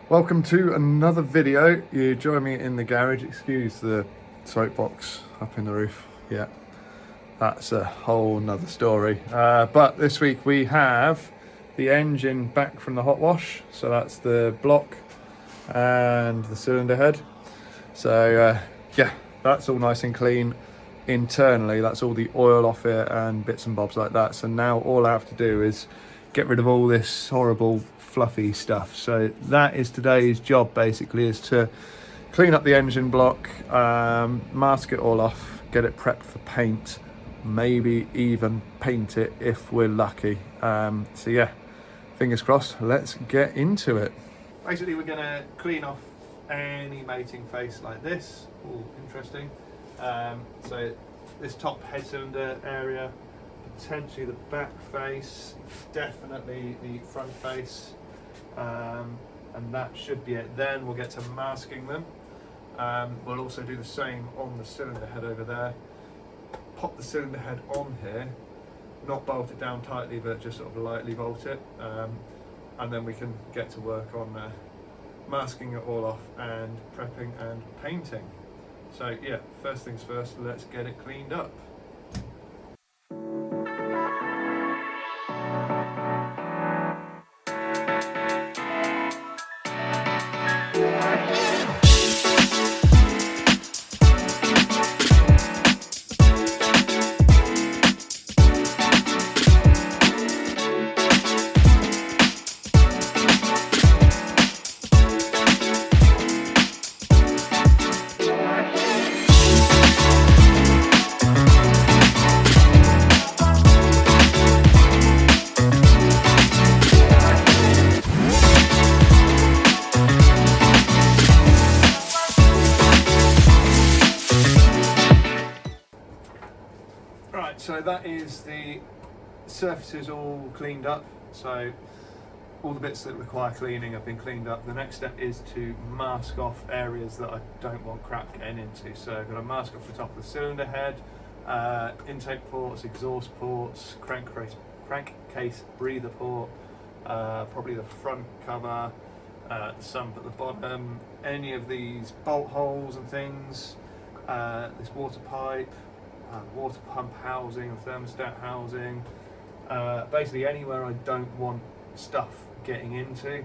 Welcome to another video. You join me in the garage. Excuse the soapbox up in the roof. Yeah, that's a whole nother story. But this week we have the engine back from the hot wash. So that's the block and the cylinder head. So yeah, that's all nice and clean internally. That's all the oil off it and bits and bobs like that. So now all I have to do is get rid of all this horrible fluffy stuff. So that is today's job, basically, is to clean up the engine block, mask it all off, get it prepped for paint, maybe even paint it if we're lucky. So yeah, fingers crossed, let's get into it. Basically, we're gonna clean off any mating face like this. Ooh, interesting. So this top head cylinder area, potentially the back face, definitely the front face, and that should be it. Then we'll get to masking them. We'll also do the same on the cylinder head over there. Pop the cylinder head on here, not bolt it down tightly, but just sort of lightly bolt it, and then we can get to work on masking it all off and prepping and painting. So yeah, first things first, let's get it cleaned up. So that is the surfaces all cleaned up. So all the bits that require cleaning have been cleaned up. The next step is to mask off areas that I don't want crap getting into. So I'm going to mask off the top of the cylinder head, intake ports, exhaust ports, crankcase breather port, probably the front cover, the sump at the bottom, any of these bolt holes and things, this water pipe, water pump housing, thermostat housing, basically anywhere I don't want stuff getting into,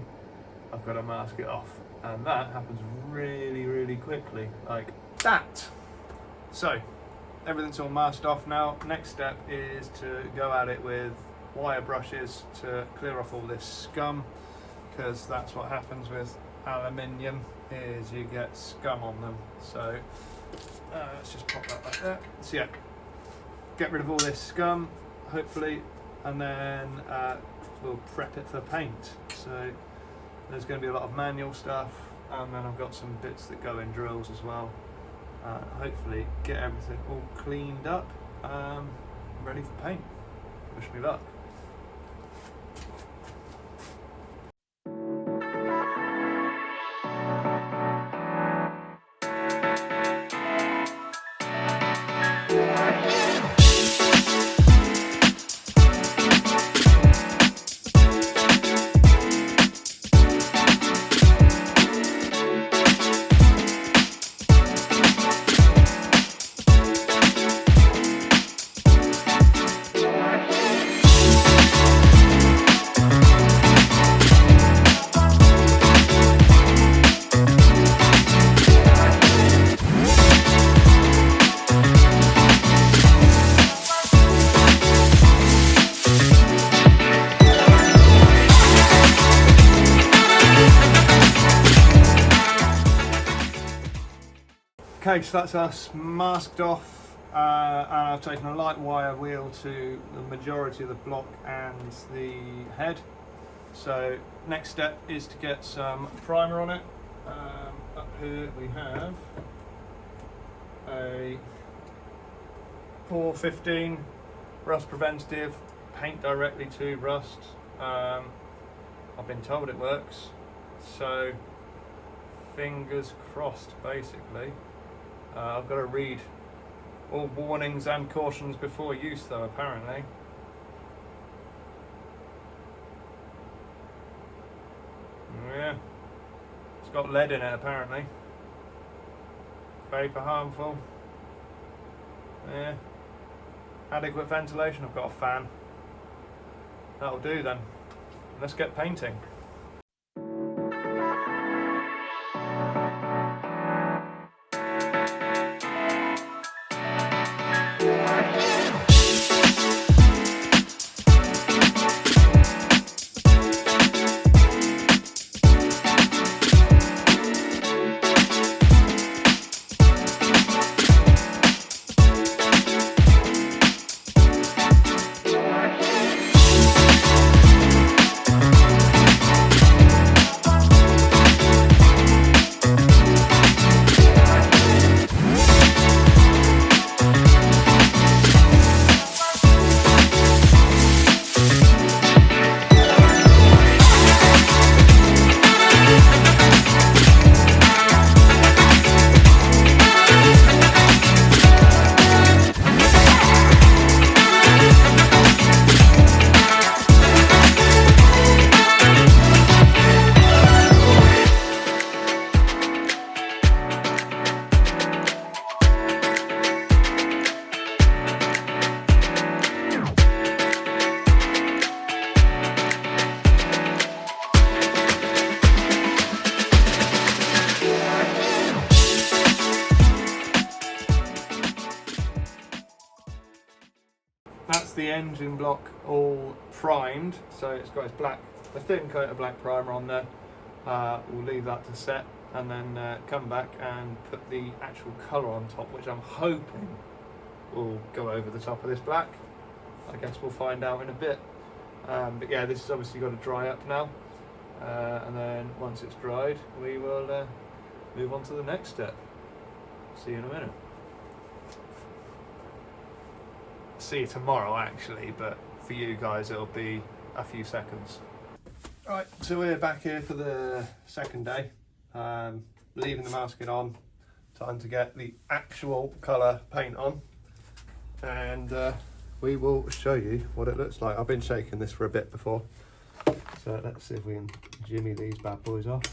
I've got to mask it off, and that happens really quickly, like that. So everything's all masked off now. Next step is to go at it with wire brushes to clear off all this scum, because that's what happens with aluminium, is you get scum on them. So let's just pop that back there. So yeah, get rid of all this scum, hopefully, and then we'll prep it for paint. So there's going to be a lot of manual stuff, and then I've got some bits that go in drills as well. Hopefully get everything all cleaned up, ready for paint. Wish me luck. Okay, so that's us masked off, and I've taken a light wire wheel to the majority of the block and the head. So next step is to get some primer on it. Up here we have a 415 rust preventative, paint directly to rust. I've been told it works, so fingers crossed basically. I've got to read all warnings and cautions before use though, apparently. Yeah, got lead in it apparently. Vapor harmful. Yeah. Adequate ventilation, I've got a fan. That'll do then. Let's get painting. That's the engine block all primed, so it's got its black, a thin coat of black primer on there. We'll leave that to set and then come back and put the actual colour on top, which I'm hoping will go over the top of this black. I guess we'll find out in a bit. But yeah, this has obviously got to dry up now, and then once it's dried we will move on to the next step. See you in a minute. See you tomorrow actually, but for you guys it'll be a few seconds. Right, so we're back here for the second day, leaving the masking on, time to get the actual colour paint on, and we will show you what it looks like. I've been shaking this for a bit before, so let's see if we can jimmy these bad boys off.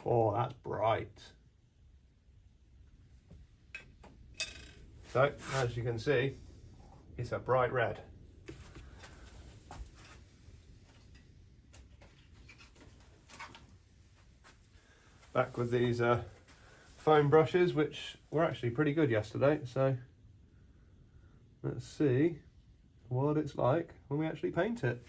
Oh, that's bright. So, as you can see, it's a bright red. Back with these foam brushes, which were actually pretty good yesterday, so let's see what it's like when we actually paint it.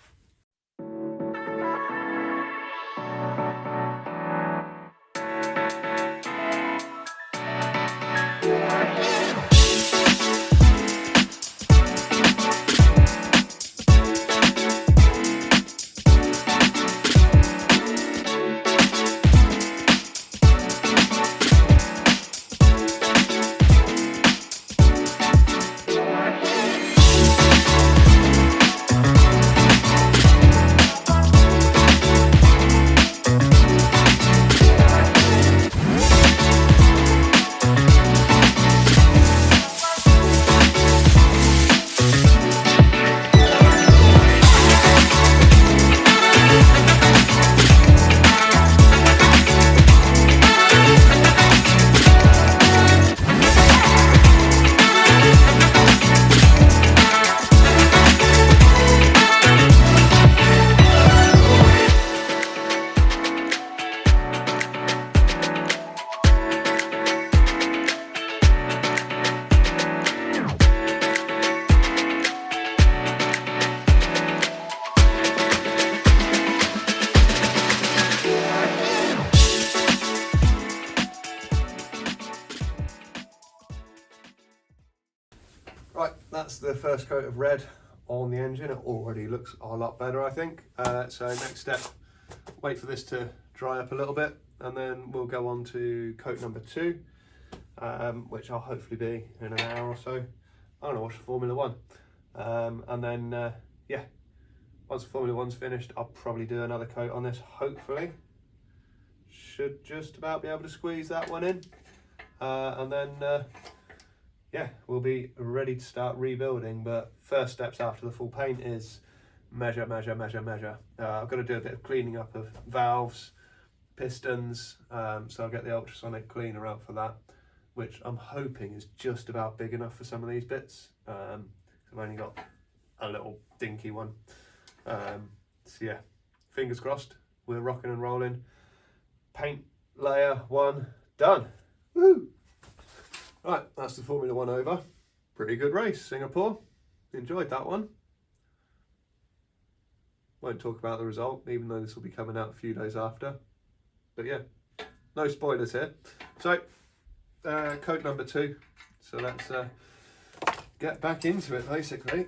Right, that's the first coat of red on the engine. It already looks a lot better, I think. So next step, wait for this to dry up a little bit, and then we'll go on to coat number 2, which I'll hopefully be in an hour or so. I'm gonna watch Formula 1. And then, yeah, once Formula 1's finished, I'll probably do another coat on this, hopefully. Should just about be able to squeeze that one in. And then yeah, we'll be ready to start rebuilding. But first steps after the full paint is measure. I've got to do a bit of cleaning up of valves, pistons, so I'll get the ultrasonic cleaner out for that, which I'm hoping is just about big enough for some of these bits. I've only got a little dinky one. So yeah, fingers crossed, we're rocking and rolling. Paint layer 1 done. Woo! Right, that's the Formula 1 over. Pretty good race, Singapore. Enjoyed that one. Won't talk about the result, even though this will be coming out a few days after. But yeah, no spoilers here. So, code number 2. So let's get back into it, basically.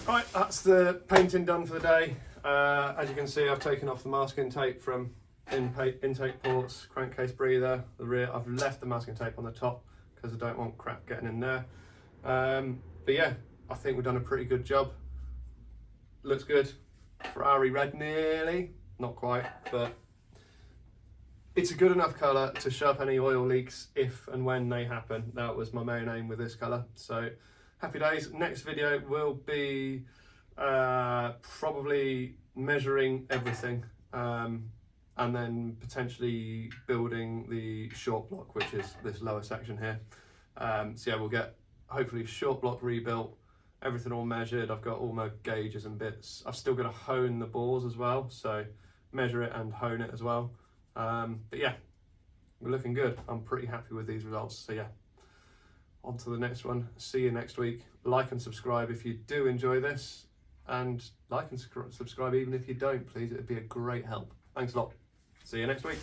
Right, that's the painting done for the day. As you can see, I've taken off the masking tape from intake ports, crankcase breather, the rear. I've left the masking tape on the top because I don't want crap getting in there. But yeah, I think we've done a pretty good job. Looks good. Ferrari red nearly, not quite, but it's a good enough colour to show up any oil leaks if and when they happen. That was my main aim with this colour. So happy days. Next video will be probably measuring everything and then potentially building the short block, which is this lower section here. So yeah, we'll get hopefully short block rebuilt, everything all measured. I've got all my gauges and bits. I've still got to hone the bores as well, so measure it and hone it as well. But yeah, we're looking good. I'm pretty happy with these results. So yeah, on to the next one. See you next week. Like and subscribe if you do enjoy this, and like and subscribe even if you don't, please. It'd be a great help. Thanks a lot. See you next week.